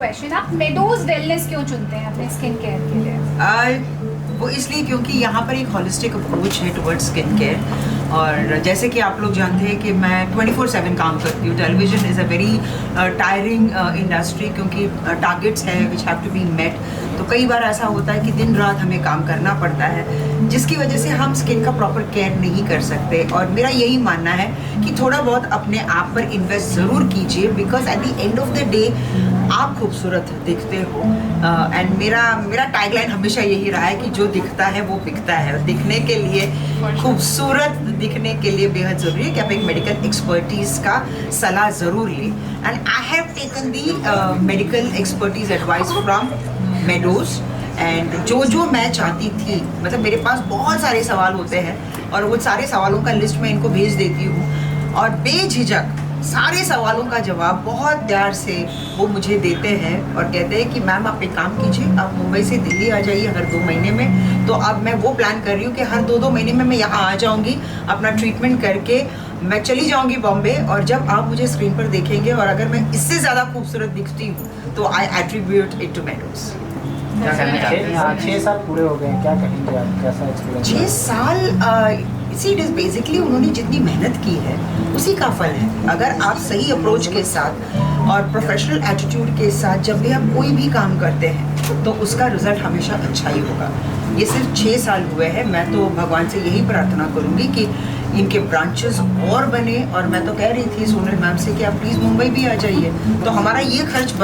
Question, आप meadows wellness क्यों चुनते हैं अपने स्किन केयर के लिए? वो इसलिए क्योंकि यहाँ पर एक हॉलिस्टिक अप्रोच है टुवर्ड्स स्किन केयर। और जैसे कि आप लोग जानते हैं कि मैं 24/7 काम करती हूँ। Television is a very tiring industry, क्योंकि टारगेट्स है which have to be met. तो कई बार ऐसा होता है कि दिन रात हमें काम करना पड़ता है, जिसकी वजह से हम स्किन का प्रॉपर केयर नहीं कर सकते। और मेरा यही मानना है कि थोड़ा बहुत अपने आप पर इन्वेस्ट ज़रूर कीजिए, because at the end of the day आप खूबसूरत दिखते हो। एंड मेरा टैगलाइन हमेशा यही रहा है कि जो दिखता है वो बिकता है। दिखने के लिए, खूबसूरत दिखने के लिए बेहद ज़रूरी है कि आप एक मेडिकल एक्सपर्टीज़ का सलाह ज़रूर लें। And I have taken the medical expertise advice from meadows. And जो मैं चाहती थी, मतलब मेरे पास बहुत सारे सवाल होते हैं और वो सारे सवालों का लिस्ट मैं इनको भेज देती हूँ और बेझिझक सारे सवालों का जवाब बहुत प्यार से वो मुझे देते हैं और कहते हैं कि मैम आप एक काम कीजिए, आप मुंबई से दिल्ली आ जाइए हर 2 महीने में। तो अब मैं वो प्लान कर रही हूँ कि हर 2-2 महीने में मैं यहाँ आ जाऊँगी, अपना ट्रीटमेंट करके मैं चली जाऊँगी बॉम्बे। और जब आप मुझे स्क्रीन पर देखेंगे और अगर मैं इससे ज़्यादा खूबसूरत दिखती हूँ तो आई एट्रीब्यूट इट टू मेडोज। क्या कहना चाहते हैं? 6 साल पूरे हो गए हैं, क्या कहेंगे आप, कैसा एक्सपीरियंस? 6 साल इसी इट इज़ बेसिकली उन्होंने जितनी मेहनत की है उसी का फल है। अगर आप सही अप्रोच के साथ और प्रोफेशनल एटीट्यूड के साथ जब भी आप कोई भी काम करते हैं तो उसका रिजल्ट हमेशा अच्छा ही होगा। ये सिर्फ 6 साल हुए हैं। मैं तो भगवान से यही प्रार्थना करूँगी कि इनके ब्रांचेस और बने। और मैं तो कह रही थी सोनल मैम से कि आप प्लीज़ मुंबई भी आ जाइए, तो हमारा ये खर्च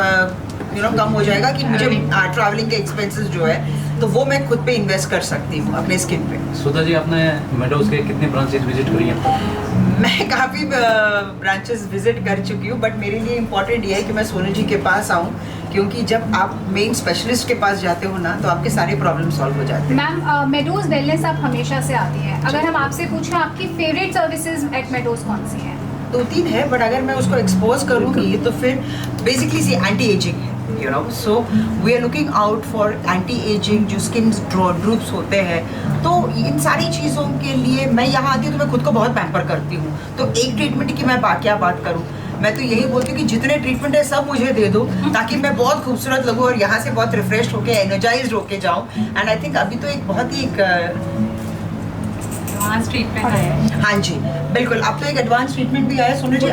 कम हो जाएगा कि मुझे ट्रैवलिंग के एक्सपेंसेस जो है तो वो मैं खुद पे इन्वेस्ट कर सकती हूँ अपने स्किन पे। सुधा जी, आपने मेडोज के कितने ब्रांचेस विजिट करी हैं? मैं काफ़ी ब्रांचेस विजिट कर चुकी हूँ, बट मेरे लिए इम्पॉर्टेंट ये है कि मैं सोनल जी के पास आऊँ, क्योंकि जब आप मेन स्पेशलिस्ट के पास जाते हो ना तो आपके सारे प्रॉब्लम सॉल्व हो जाते हैं। मैम, मेडोज वेलनेस आप हमेशा से आती हैं, अगर हम आपसे पूछें आपकी फेवरेट सर्विसेज एट मेडोज कौन सी हैं? 2-3 है, बट अगर मैं उसको एक्सपोज करूँगी तो फिर बेसिकली सी एंटी एजिंग है, you know. So we are looking out for anti ageing, जो स्किन ड्रूप्स होते हैं। तो इन सारी चीज़ों के लिए मैं यहाँ आती हूँ तो मैं खुद को बहुत पैम्पर करती हूँ। तो एक ट्रीटमेंट की मैं क्या बात करूँ, मैं तो यही बोलती हूँ कि जितने ट्रीटमेंट है सब मुझे दे दो, ताकि मैं बहुत खूबसूरत लगूँ और यहाँ से बहुत रिफ्रेश होके एनर्जाइज होके जाऊँ। एंड आई थिंक अभी तो एक बहुत ही एडवांस ट्रीटमेंट है। हाँ जी बिल्कुल, अब तो एक एडवांस ट्रीटमेंट भी आया। सुनो जी,